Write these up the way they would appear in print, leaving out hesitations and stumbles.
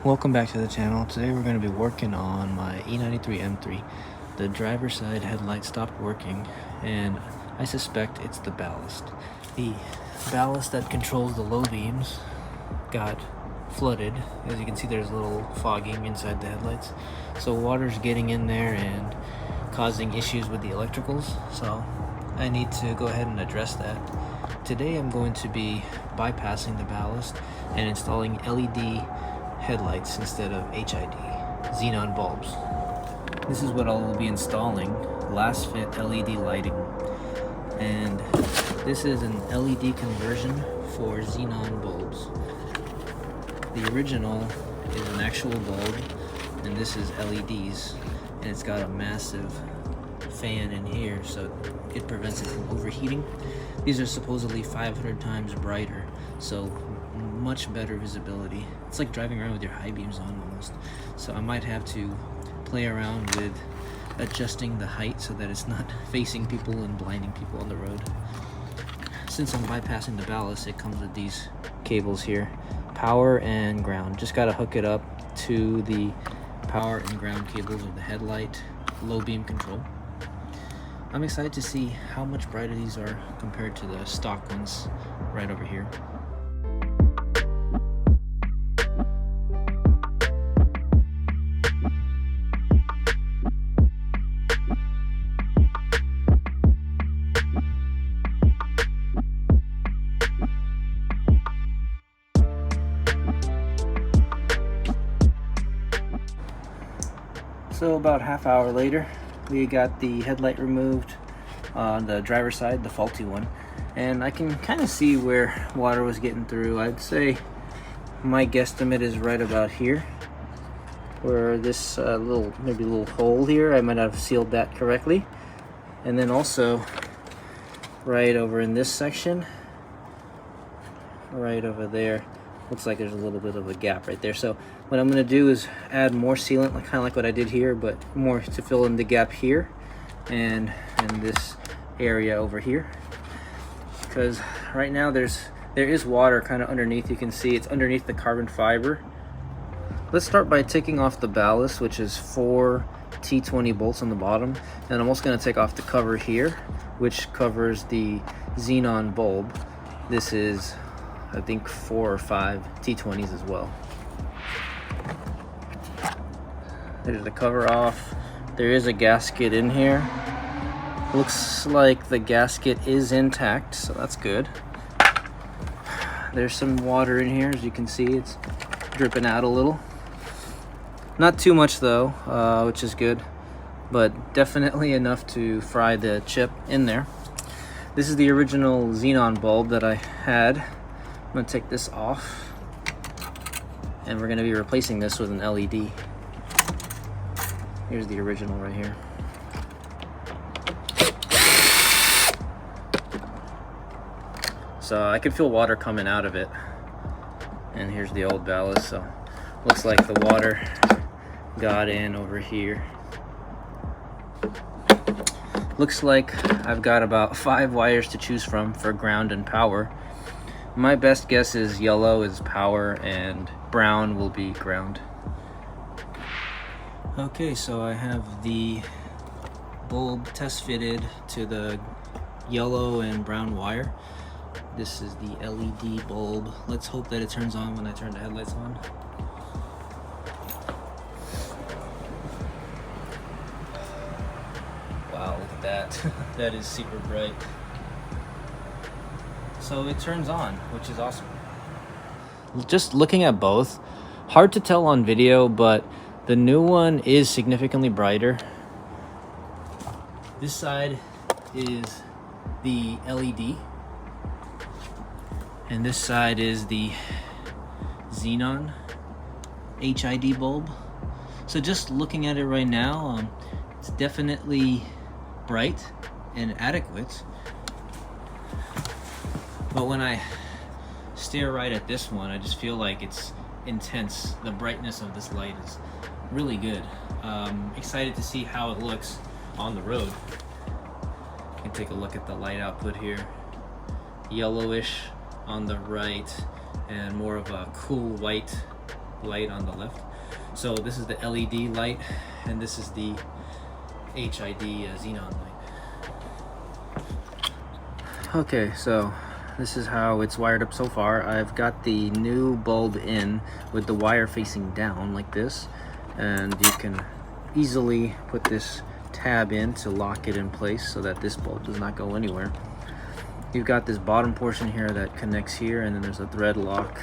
Welcome back to the channel. Today we're going to be working on my E93 M3. The driver's side headlight stopped working and I suspect it's the ballast. The ballast that controls the low beams got flooded. As you can see, there's a little fogging inside the headlights. So water's getting in there and causing issues with the electricals. So I need to go ahead and address that. Today I'm going to be bypassing the ballast and installing LED headlights instead of HID, Xenon bulbs. This is what I will be installing, LasFit LED lighting. And this is an LED conversion for Xenon bulbs. The original is an actual bulb, and this is LEDs, and it's got a massive fan in here so it prevents it from overheating. These are supposedly 500 times brighter, so much better visibility. It's like driving around with your high beams on almost. So I might have to play around with adjusting the height so that it's not facing people and blinding people on the road. Since I'm bypassing the ballast, it comes with these cables here, power and ground. Just got to hook it up to the power and ground cables of the headlight low beam control. I'm excited to see how much brighter these are compared to the stock ones right over here. So about half hour later, we got the headlight removed on the driver's side, the faulty one, and I can kind of see where water was getting through. I'd say my guesstimate is right about here, where this maybe little hole here, I might have sealed that correctly, and then also right over in this section, right over there. Looks like there's a little bit of a gap right there. So what I'm going to do is add more sealant, kind of like what I did here, but more to fill in the gap here and in this area over here. Because right now there is water kind of underneath. You can see it's underneath the carbon fiber. Let's start by taking off the ballast, which is 4 T20 bolts on the bottom. And I'm also going to take off the cover here, which covers the Xenon bulb. This is, I think, 4 or 5 T20s as well. There's the cover off. There is a gasket in here. Looks like the gasket is intact, so that's good. There's some water in here, as you can see. It's dripping out a little. Not too much though, which is good, but definitely enough to fry the chip in there. This is the original Xenon bulb that I had. I'm going to take this off, and we're going to be replacing this with an LED. Here's the original right here. So I could feel water coming out of it. And here's the old ballast, so looks like the water got in over here. Looks like I've got about 5 wires to choose from for ground and power. My best guess is yellow is power and brown will be ground. Okay, so I have the bulb test fitted to the yellow and brown wire. This is the LED bulb. Let's hope that it turns on when I turn the headlights on. Wow, look at that. That is super bright. So it turns on, which is awesome. Just looking at both, hard to tell on video, but the new one is significantly brighter. This side is the LED, and this side is the Xenon HID bulb. So just looking at it right now, it's definitely bright and adequate. But when I stare right at this one, I just feel like it's intense. The brightness of this light is really good. Excited to see how it looks on the road. You can take a look at the light output here. Yellowish on the right and more of a cool white light on the left. So this is the LED light, and this is the HID Xenon light. Okay, so this is how it's wired up so far. I've got the new bulb in with the wire facing down like this, and you can easily put this tab in to lock it in place so that this bulb does not go anywhere. You've got this bottom portion here that connects here, and then there's a thread lock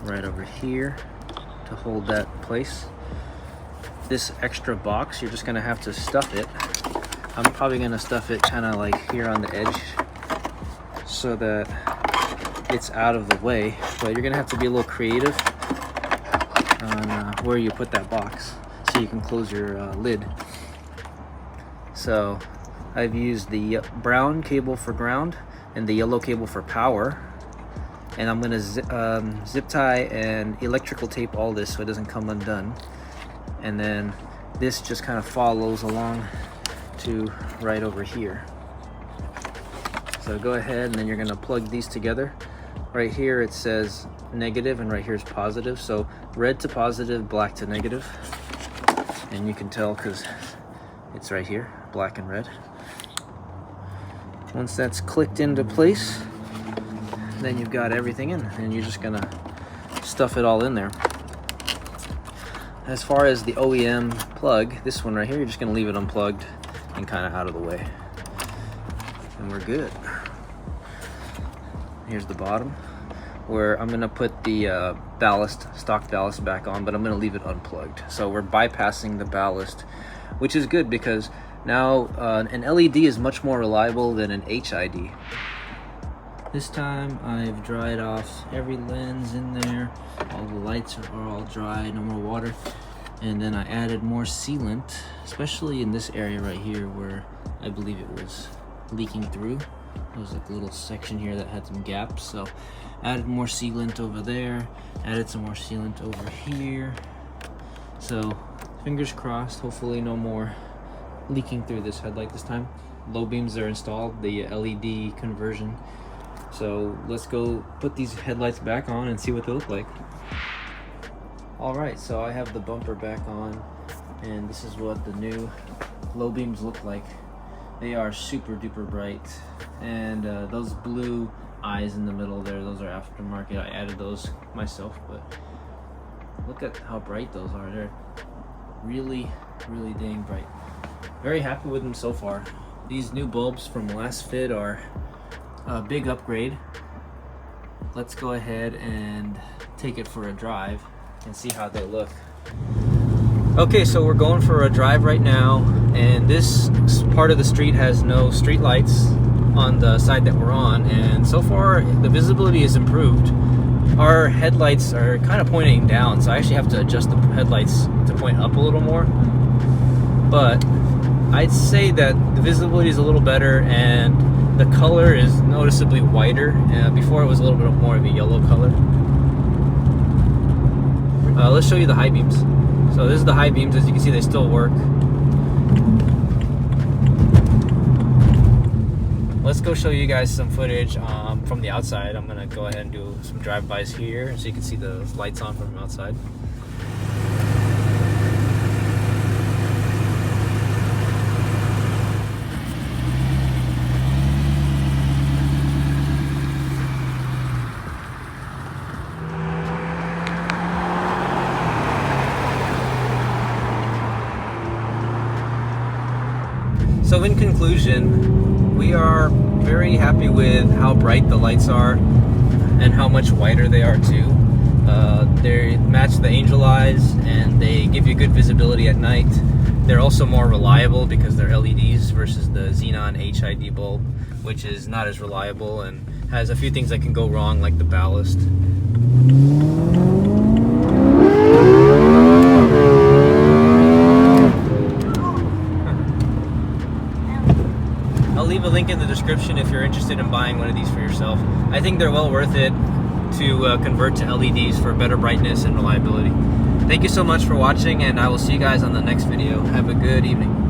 right over here to hold that in place. This extra box, you're just gonna have to stuff it. I'm probably gonna stuff it kind of like here on the edge so that it's out of the way, but you're gonna have to be a little creative on where you put that box so you can close your lid. So I've used the brown cable for ground and the yellow cable for power, and I'm gonna zip tie and electrical tape all this so it doesn't come undone, and then this just kind of follows along to right over here. So go ahead, and then you're gonna plug these together. Right here it says negative, and right here is positive. So red to positive, black to negative, and you can tell because it's right here, black and red. Once that's clicked into place, then you've got everything in, and you're just gonna stuff it all in there. As far as the OEM plug, this one right here, you're just gonna leave it unplugged and kind of out of the way, and we're good. Here's the bottom, where I'm gonna put the ballast, stock ballast back on, but I'm gonna leave it unplugged. So we're bypassing the ballast, which is good because now an LED is much more reliable than an HID. This time I've dried off every lens in there. All the lights are all dry, no more water. And then I added more sealant, especially in this area right here where I believe it was leaking through. There was like a little section here that had some gaps. So added more sealant over there, added some more sealant over here. So fingers crossed, hopefully no more leaking through this headlight this time. Low beams are installed, the LED conversion. So let's go put these headlights back on and see what they look like. Alright, so I have the bumper back on, and this is what the new low beams look like. They are super duper bright, and those blue eyes in the middle there, those are aftermarket. I added those myself, but look at how bright those are. They're really, really dang bright. Very happy with them so far. These new bulbs from LasFit are a big upgrade. Let's go ahead and take it for a drive and see how they look. Okay, so we're going for a drive right now, and this part of the street has no street lights on the side that we're on, and so far the visibility is improved. Our headlights are kind of pointing down, so I actually have to adjust the headlights to point up a little more, but I'd say that the visibility is a little better and the color is noticeably whiter. Before it was a little bit more of a yellow color. Let's show you the high beams. So this is the high beams. As you can see, they still work. Let's go show you guys some footage from the outside. I'm gonna go ahead and do some drive-bys here so you can see the lights on from outside. So in conclusion, we are very happy with how bright the lights are and how much whiter they are too. They match the angel eyes and they give you good visibility at night. They're also more reliable because they're LEDs versus the Xenon HID bulb, which is not as reliable and has a few things that can go wrong, like the ballast. I'll leave a link in the description if you're interested in buying one of these for yourself. I think they're well worth it to convert to LEDs for better brightness and reliability. Thank you so much for watching, and I will see you guys on the next video. Have a good evening.